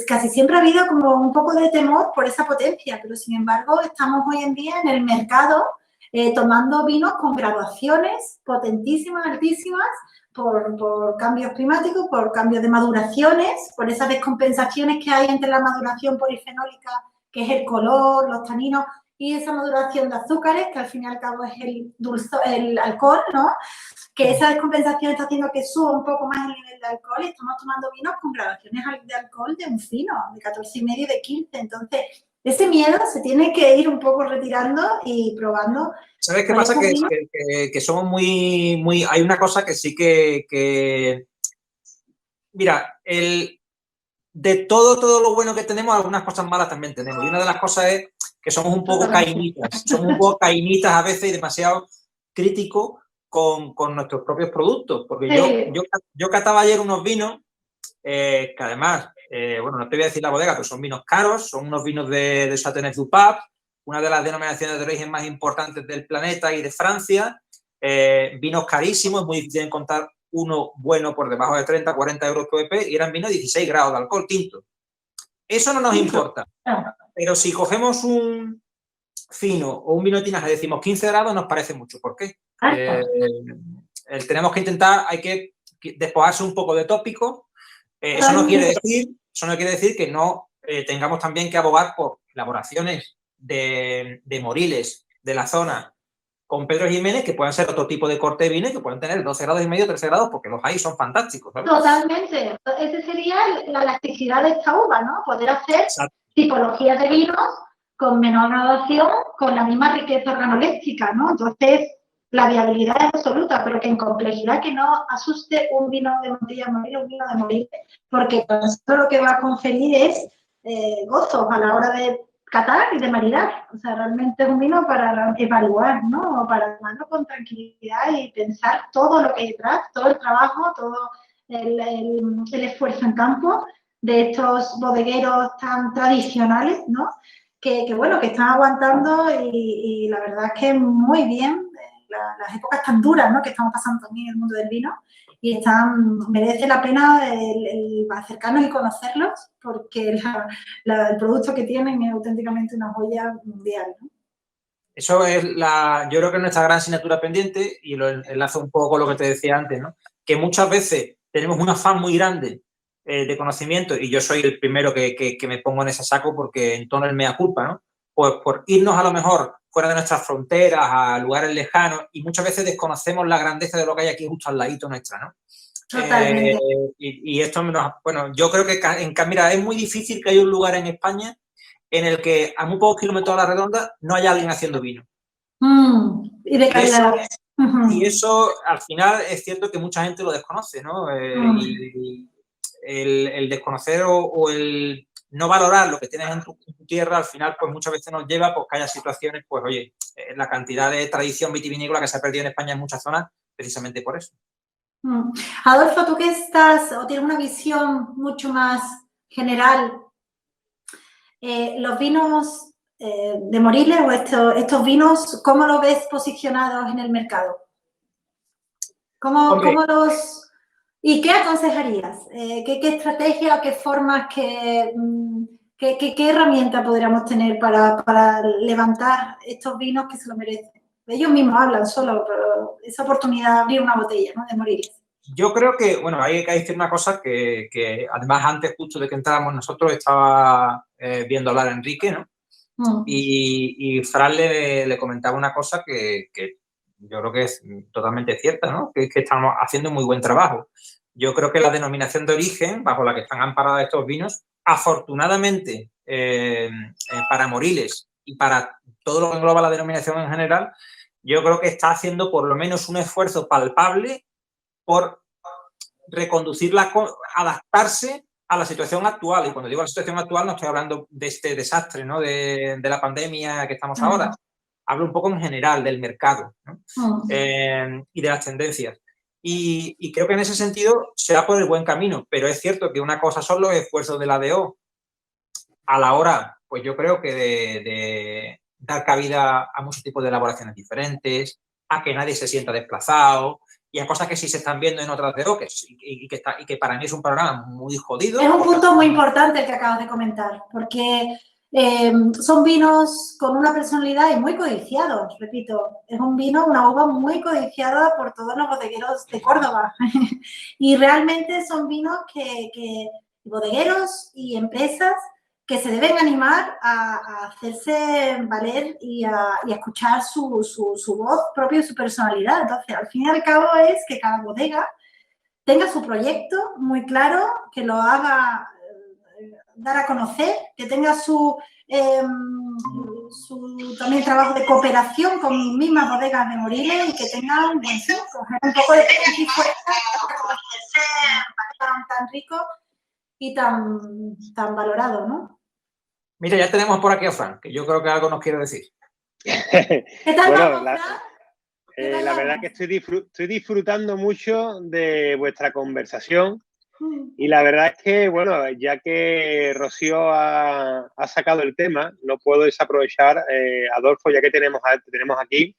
Casi siempre ha habido como un poco de temor por esa potencia, pero sin embargo estamos hoy en día en el mercado tomando vinos con graduaciones potentísimas, altísimas, por cambios climáticos, por cambios de maduraciones, por esas descompensaciones que hay entre la maduración polifenólica, que es el color, los taninos, y esa maduración de azúcares, que al fin y al cabo es el alcohol, ¿no? Que esa descompensación está haciendo que suba un poco más el nivel de alcohol y estamos tomando vinos con graduaciones de alcohol de un fino, de 14,5 y de 15. Entonces, ese miedo se tiene que ir un poco retirando y probando. ¿Sabes qué pasa? Que somos muy... Hay una cosa que sí que... Mira, de todo lo bueno que tenemos, algunas cosas malas también tenemos. Y una de las cosas es que somos un poco caínitas. Somos un poco caínitas a veces y demasiado críticos con nuestros propios productos. Porque Sí. yo cataba ayer unos vinos que además, bueno, no te voy a decir la bodega, pero son vinos caros, son unos vinos de Châteauneuf-du-Pape, una de las denominaciones de origen más importantes del planeta y de Francia, vinos carísimos, es muy difícil encontrar uno bueno por debajo de 30, 40 euros PVP, y eran vinos de 16 grados de alcohol tinto. Eso no nos importa, pero si cogemos un fino o un vino de tinaja y decimos 15 grados, nos parece mucho. ¿Por qué? Tenemos que intentar, hay que despojarse un poco de tópico. Eso no quiere decir que no tengamos también que abogar por elaboraciones de Moriles de la zona con Pedro Jiménez, que puedan ser otro tipo de corte de vino y que pueden tener 12 grados y medio, 13 grados, porque los hay, son fantásticos, ¿sabes? Totalmente. Esa sería la elasticidad de esta uva, ¿no? Poder hacer tipologías de vinos con menor graduación, con la misma riqueza organoléptica, ¿no? Entonces, la viabilidad es absoluta, pero que en complejidad que no asuste un vino de Montilla Moriles, un vino de Moriles, porque todo lo que va a conferir es gozos a la hora de catar y de maridar. O sea, realmente es un vino para evaluar, ¿no? Para tomarlo con tranquilidad y pensar todo lo que hay detrás, todo el trabajo, todo el esfuerzo en campo de estos bodegueros tan tradicionales, ¿no? Que bueno, que están aguantando y la verdad es que muy bien las épocas tan duras, ¿no? Que estamos pasando también en el mundo del vino y merece la pena el acercarnos y conocerlos porque el producto que tienen es auténticamente una joya mundial, ¿no? Eso es yo creo que es nuestra gran asignatura pendiente y lo enlazo un poco con lo que te decía antes, ¿no? Que muchas veces tenemos un afán muy grande de conocimiento y yo soy el primero que me pongo en ese saco porque entono el mea culpa, ¿no? Pues por irnos a lo mejor fuera de nuestras fronteras, a lugares lejanos y muchas veces desconocemos la grandeza de lo que hay aquí justo al ladito nuestra, ¿no? Totalmente. Y esto, bueno, yo creo que mira, es muy difícil que haya un lugar en España en el que a muy pocos kilómetros a la redonda no haya alguien haciendo vino. Y de calidad. Y eso, al final, es cierto que mucha gente lo desconoce, ¿no? Y el desconocer o el no valorar lo que tienes en tu tierra, al final, pues muchas veces nos lleva pues, que haya situaciones, pues, oye, la cantidad de tradición vitivinícola que se ha perdido en España en muchas zonas, precisamente por eso. Adolfo, tú que estás o tienes una visión mucho más general, los vinos de Moriles o estos vinos, ¿cómo los ves posicionados en el mercado? ¿Cómo los... ¿Y qué aconsejarías? ¿Qué estrategia o qué formas, qué herramienta podríamos tener para levantar estos vinos que se lo merecen? Ellos mismos hablan solo, pero esa oportunidad de abrir una botella, ¿no? De Moriles. Yo creo que, bueno, hay que decir una cosa que además antes justo de que entráramos nosotros estaba viendo hablar a Enrique, ¿no? Y Fran le comentaba una cosa que yo creo que es totalmente cierta, ¿no? Que es que estamos haciendo muy buen trabajo. Yo creo que la denominación de origen, bajo la que están amparados estos vinos, afortunadamente para Moriles y para todo lo que engloba la denominación en general, yo creo que está haciendo por lo menos un esfuerzo palpable por reconducirla, adaptarse a la situación actual. Y cuando digo la situación actual no estoy hablando de este desastre, ¿no? de la pandemia que estamos ahora. Hablo un poco en general del mercado, ¿no? Y de las tendencias. Y creo que en ese sentido se va por el buen camino, pero es cierto que una cosa son los esfuerzos de la DO a la hora, pues yo creo que de dar cabida a muchos tipos de elaboraciones diferentes, a que nadie se sienta desplazado y a cosas que sí se están viendo en otras DO y que para mí es un programa muy jodido. Es un punto muy importante el que acabas de comentar, porque Son vinos con una personalidad y muy codiciados, repito. Es un vino, una uva muy codiciada por todos los bodegueros de Córdoba. Y realmente son vinos que bodegueros y empresas que se deben animar a hacerse valer y a escuchar su voz propia y su personalidad. Entonces, al fin y al cabo es que cada bodega tenga su proyecto muy claro, que lo haga dar a conocer, que tenga su también trabajo de cooperación con mismas bodegas de Moriles y que tenga un buen fin, coger un poco de potencia y fuerza para hacerse tan rico y tan valorado, ¿no? Mira, ya tenemos por aquí a Fran, que yo creo que algo nos quiere decir. ¿Qué tal, Bueno, Fran? la verdad que estoy disfrutando mucho de vuestra conversación y la verdad es que, bueno, ya que Rocío ha sacado el tema, no puedo desaprovechar, Adolfo, ya que tenemos aquí,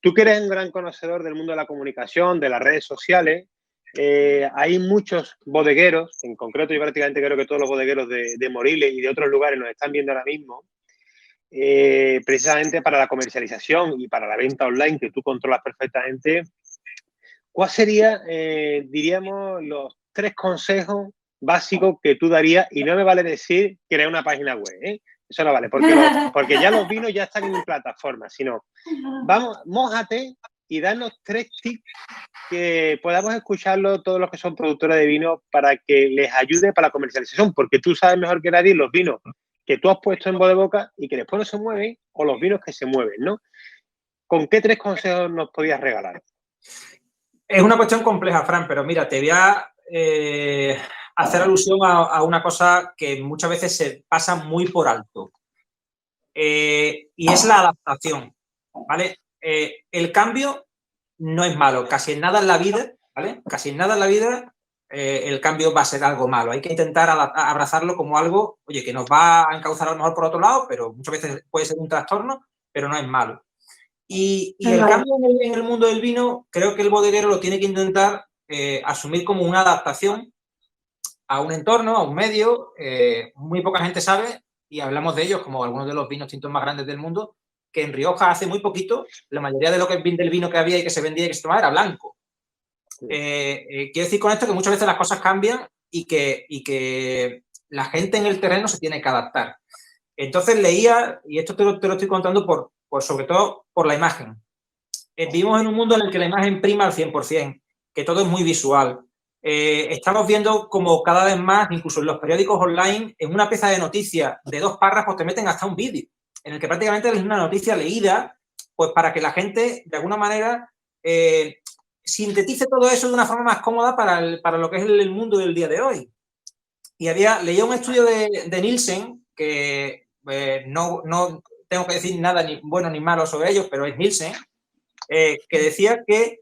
tú que eres un gran conocedor del mundo de la comunicación, de las redes sociales, hay muchos bodegueros, en concreto yo prácticamente creo que todos los bodegueros de Moriles y de otros lugares nos están viendo ahora mismo, precisamente para la comercialización y para la venta online que tú controlas perfectamente. ¿Cuál sería, diríamos, los 3 consejos básicos que tú darías? Y no me vale decir crear una página web, ¿eh? Eso no vale, porque ya los vinos ya están en plataforma, sino vamos, mójate y danos 3 tips que podamos escucharlo todos los que son productores de vino para que les ayude para la comercialización, porque tú sabes mejor que nadie los vinos que tú has puesto en boca y que después no se mueven o los vinos que se mueven, ¿no? ¿Con qué 3 consejos nos podías regalar? Es una cuestión compleja, Fran, pero mira, te voy a hacer alusión a una cosa que muchas veces se pasa muy por alto. Y es la adaptación, ¿vale? El cambio no es malo. Casi en nada en la vida, ¿vale? Casi en nada en la vida el cambio va a ser algo malo. Hay que intentar abrazarlo como algo, oye, que nos va a encauzar a lo mejor por otro lado, pero muchas veces puede ser un trastorno, pero no es malo. Y el cambio en el mundo del vino, creo que el bodeguero lo tiene que intentar asumir como una adaptación a un entorno, a un medio. Muy poca gente sabe, y hablamos de ellos como algunos de los vinos tintos más grandes del mundo, que en Rioja hace muy poquito, la mayoría de lo que del vino que había y que se vendía y que se tomaba era blanco. Quiero decir con esto que muchas veces las cosas cambian y que la gente en el terreno se tiene que adaptar. Entonces leía, y esto te lo estoy contando sobre todo por la imagen. Vivimos en un mundo en el que la imagen prima al 100%, que todo es muy visual. Estamos viendo como cada vez más, incluso en los periódicos online, en una pieza de noticias de 2 párrafos te meten hasta un vídeo, en el que prácticamente es una noticia leída, pues para que la gente, de alguna manera, sintetice todo eso de una forma más cómoda para lo que es el mundo del día de hoy. Y leía un estudio de Nielsen, que no tengo que decir nada ni bueno ni malo sobre ellos, pero es Nielsen, que decía que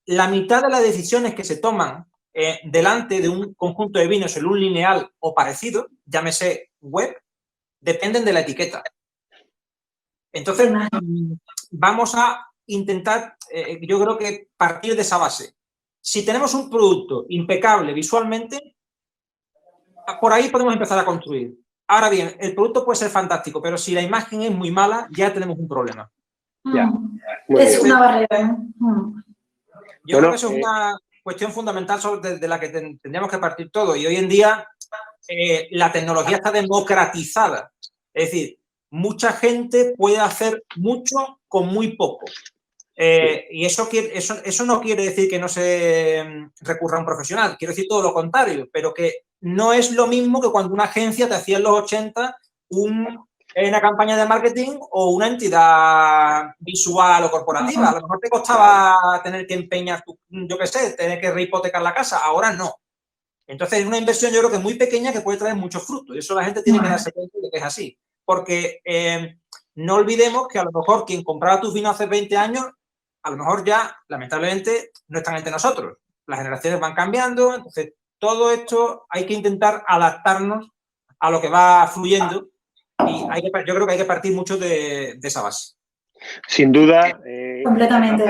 la mitad de las decisiones que se toman delante de un conjunto de vinos en un lineal o parecido, llámese web, dependen de la etiqueta. Entonces, vamos a intentar, yo creo que partir de esa base. Si tenemos un producto impecable visualmente, por ahí podemos empezar a construir. Ahora bien, el producto puede ser fantástico, pero si la imagen es muy mala, ya tenemos un problema. Ya. Es una barrera. Yo creo que eso es una cuestión fundamental de la que tendríamos que partir todo. Y hoy en día la tecnología está democratizada. Es decir, mucha gente puede hacer mucho con muy poco. Y eso no quiere decir que no se recurra a un profesional. Quiero decir todo lo contrario, pero que no es lo mismo que cuando una agencia te hacía en los 80 una campaña de marketing o una entidad visual o corporativa. A lo mejor te costaba tener que empeñar, yo qué sé, tener que rehipotecar la casa. Ahora no. Entonces es una inversión yo creo que muy pequeña que puede traer muchos frutos. Y eso la gente tiene que darse cuenta de que es así. Porque no olvidemos que a lo mejor quien compraba tus vinos hace 20 años, a lo mejor ya, lamentablemente, no están entre nosotros. Las generaciones van cambiando. Entonces, todo esto hay que intentar adaptarnos a lo que va fluyendo. Y yo creo que hay que partir mucho de esa base. Sin duda, completamente.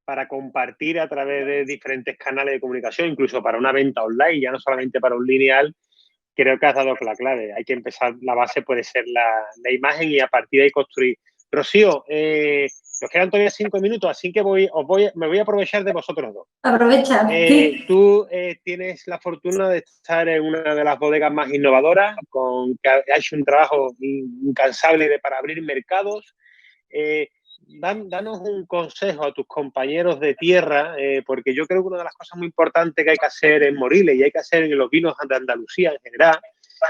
Para compartir a través de diferentes canales de comunicación, incluso para una venta online, ya no solamente para un lineal, creo que has dado la clave. Hay que empezar, la base puede ser la imagen y a partir de ahí construir. Rocío, nos quedan todavía 5 minutos, así que me voy a aprovechar de vosotros dos. Aprovecha. Tú tienes la fortuna de estar en una de las bodegas más innovadoras, que ha hecho un trabajo incansable para abrir mercados. Danos un consejo a tus compañeros de tierra, porque yo creo que una de las cosas muy importantes que hay que hacer en Moriles y hay que hacer en los vinos de Andalucía en general,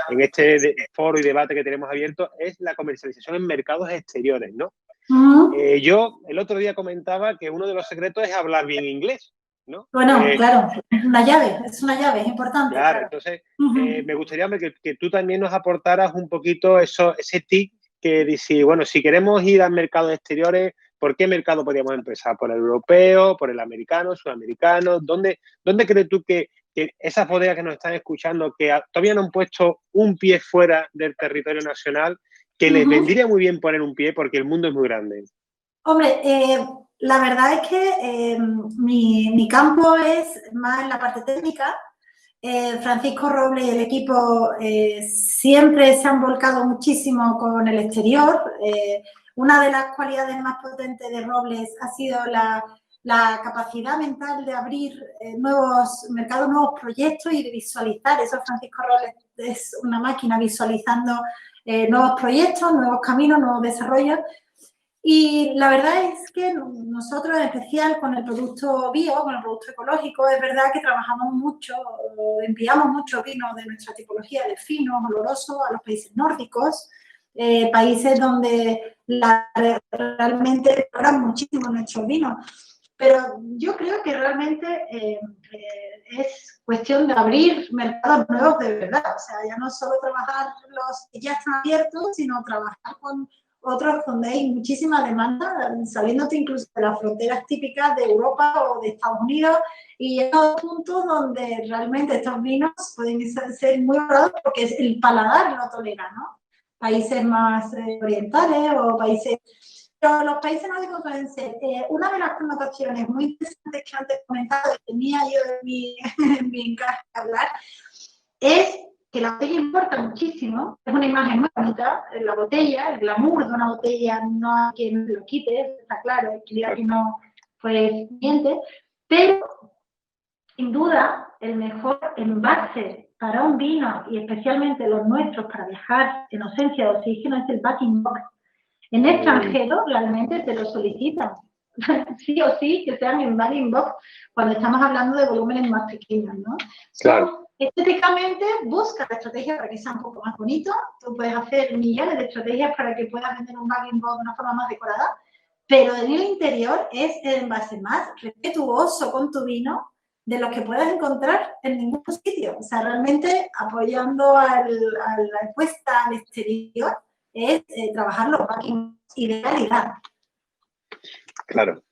en este foro y debate que tenemos abierto, es la comercialización en mercados exteriores, ¿no? Yo el otro día comentaba que uno de los secretos es hablar bien inglés, ¿no? Bueno, claro, es una llave, es importante. Claro. Entonces me gustaría que tú también nos aportaras un poquito ese tip que dice, bueno, si queremos ir a mercados exteriores, ¿por qué mercado podríamos empezar? ¿Por el europeo, por el americano, sudamericano? ¿Dónde crees tú que esas bodegas que nos están escuchando, que todavía no han puesto un pie fuera del territorio nacional, que les vendría muy bien poner un pie porque el mundo es muy grande? Hombre, la verdad es que mi campo es más en la parte técnica. Francisco Robles y el equipo siempre se han volcado muchísimo con el exterior. Una de las cualidades más potentes de Robles ha sido la capacidad mental de abrir nuevos mercados, nuevos proyectos y de visualizar. Eso Francisco Robles es una máquina visualizando nuevos proyectos, nuevos caminos, nuevos desarrollos. Y la verdad es que nosotros, en especial con el producto bio, con el producto ecológico, es verdad que trabajamos mucho, enviamos mucho vino de nuestra tipología de finos, olorosos, a los países nórdicos, países donde realmente valoran muchísimo nuestros vinos. Pero yo creo que realmente es cuestión de abrir mercados nuevos de verdad. O sea, ya no solo trabajar los que ya están abiertos, sino trabajar con otros donde hay muchísima demanda, saliéndote incluso de las fronteras típicas de Europa o de Estados Unidos, y llegando a puntos donde realmente estos vinos pueden ser muy valorados porque el paladar lo tolera, ¿no? Países más orientales o países... Pero los países nórdicos pueden ser. Una de las connotaciones muy interesantes que antes comentaba, que tenía yo en mi encaje de hablar, es que la botella importa muchísimo. Es una imagen muy bonita, la botella, el glamour de una botella, no hay quien lo quite, está claro, el que no pues miente, pero sin duda el mejor envase para un vino, y especialmente los nuestros para viajar en ausencia de oxígeno, es el bag-in box. En extranjero realmente te lo solicitan, sí o sí, que sean en bag-in box cuando estamos hablando de volúmenes más pequeños, ¿no? Claro. Estéticamente busca la estrategia para que sea un poco más bonito. Tú puedes hacer millones de estrategias para que puedas vender un bag-in box de una forma más decorada, pero en el interior es el envase más respetuoso con tu vino de los que puedas encontrar en ningún sitio. O sea, realmente apoyando a la apuesta al exterior es trabajar los bag-in y de calidad. Claro.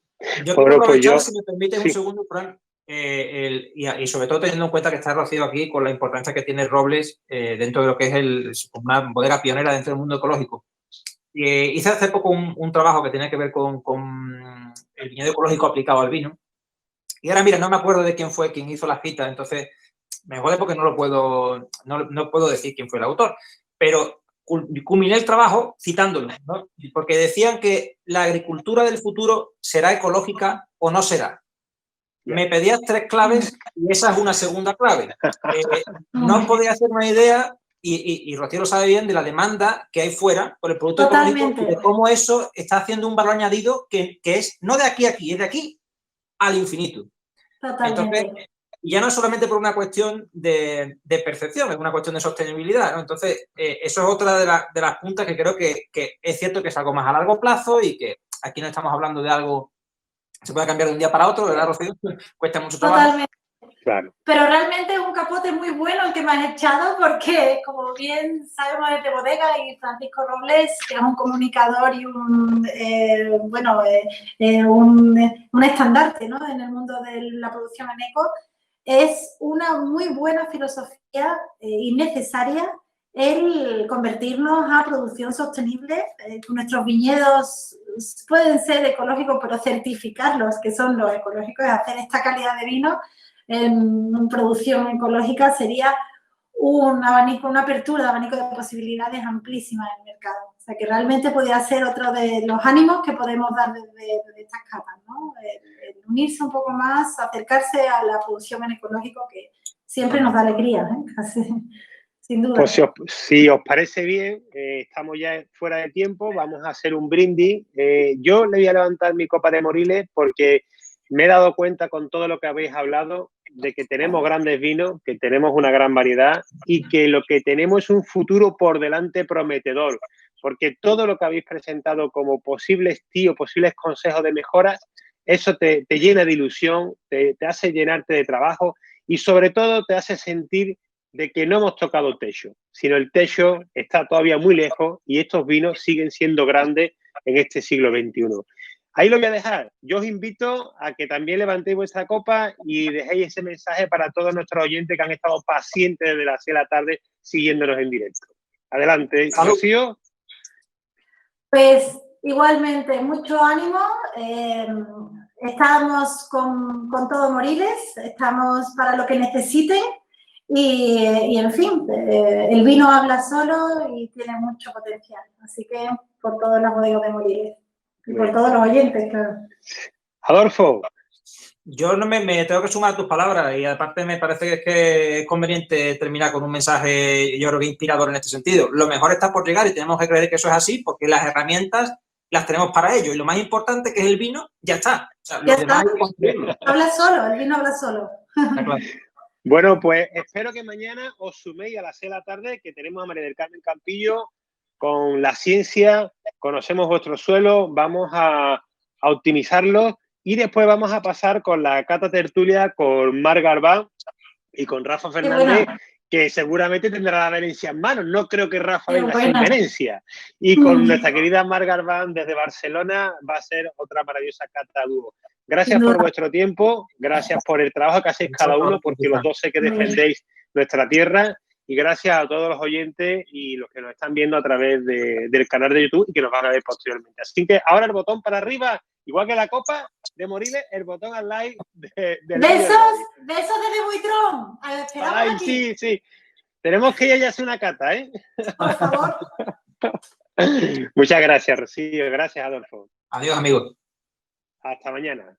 Yo quiero aprovechar, si me permite, un segundo, Fran, y sobre todo teniendo en cuenta que está Rocío aquí con la importancia que tiene Robles dentro de lo que es una bodega pionera dentro del mundo ecológico. Hice hace poco un trabajo que tenía que ver con el viñedo ecológico aplicado al vino. Y ahora, mira, no me acuerdo de quién fue quien hizo la cita, entonces me jode porque no puedo decir quién fue el autor. Pero culminé el trabajo citándolo, ¿no? Porque decían que la agricultura del futuro será ecológica o no será. Me pedías 3 claves y esa es una segunda clave. No podía hacer una idea, y Rocío lo sabe bien, de la demanda que hay fuera por el producto ecológico y de cómo eso está haciendo un valor añadido que es no de aquí a aquí, es de aquí al infinito. Totalmente. Entonces, ya no es solamente por una cuestión de percepción, es una cuestión de sostenibilidad, ¿no? Entonces, eso es otra de las puntas que creo que es cierto que es algo más a largo plazo y que aquí no estamos hablando de algo que se pueda cambiar de un día para otro, ¿verdad, Rocío? Cuesta mucho trabajo. Totalmente. Claro. Pero realmente es un capote muy bueno el que me has echado porque, como bien sabemos desde Bodega y Francisco Robles, que es un comunicador y un estandarte, ¿no?, en el mundo de la producción en eco, es una muy buena filosofía y necesaria el convertirnos a producción sostenible. Nuestros viñedos pueden ser ecológicos, pero certificarlos, que son los ecológicos, hacer esta calidad de vino en producción ecológica sería un abanico, una apertura de abanico de posibilidades amplísima en el mercado. O sea, que realmente podría ser otro de los ánimos que podemos dar desde estas catas, ¿no? El unirse un poco más, acercarse a la producción en ecológico, que siempre nos da alegría, ¿eh? Casi, sin duda. Pues si os parece bien, estamos ya fuera de tiempo, vamos a hacer un brindis. Yo le voy a levantar mi copa de Moriles porque me he dado cuenta con todo lo que habéis hablado de que tenemos grandes vinos, que tenemos una gran variedad y que lo que tenemos es un futuro por delante prometedor, porque todo lo que habéis presentado como posibles posibles consejos de mejoras, eso te llena de ilusión, te hace llenarte de trabajo y sobre todo te hace sentir de que no hemos tocado techo, sino el techo está todavía muy lejos y estos vinos siguen siendo grandes en este siglo XXI. Ahí lo voy a dejar. Yo os invito a que también levantéis vuestra copa y dejéis ese mensaje para todos nuestros oyentes que han estado pacientes desde las 6 de la tarde siguiéndonos en directo. Adelante, Rocío. Pues igualmente, mucho ánimo. Estamos con todo Moriles, estamos para lo que necesiten y en fin, el vino habla solo y tiene mucho potencial. Así que por todas las bodegas de Moriles y por todos los oyentes, claro. Adolfo. Yo no me tengo que sumar a tus palabras y aparte me parece que es conveniente terminar con un mensaje, yo creo que inspirador en este sentido. Lo mejor está por llegar y tenemos que creer que eso es así porque las herramientas las tenemos para ello y lo más importante que es el vino, ya está. O sea, ya lo demás hay que construirlo. Habla solo, el vino habla solo. Claro. Bueno, pues espero que mañana os suméis a las 6 de la tarde que tenemos a María del Carmen Campillo con la ciencia, conocemos vuestro suelo, vamos a optimizarlo y después vamos a pasar con la cata tertulia con Mar Garbán y con Rafa Fernández, que seguramente tendrá la Venecia en mano. No creo que Rafa venga sin Venecia. Y con nuestra querida Mar Garbán desde Barcelona va a ser otra maravillosa cata dúo. Gracias por vuestro tiempo, gracias por el trabajo que hacéis cada uno, porque los dos sé que defendéis nuestra tierra. Y gracias a todos los oyentes y los que nos están viendo a través del canal de YouTube y que nos van a ver posteriormente. Así que ahora el botón para arriba, igual que la copa de Moriles, el botón al like besos de Buitrón. Ay, sí, sí. Tenemos que ir ya a hacer una cata, ¿eh? Por favor. Muchas gracias, Rocío. Gracias, Adolfo. Adiós, amigos. Hasta mañana.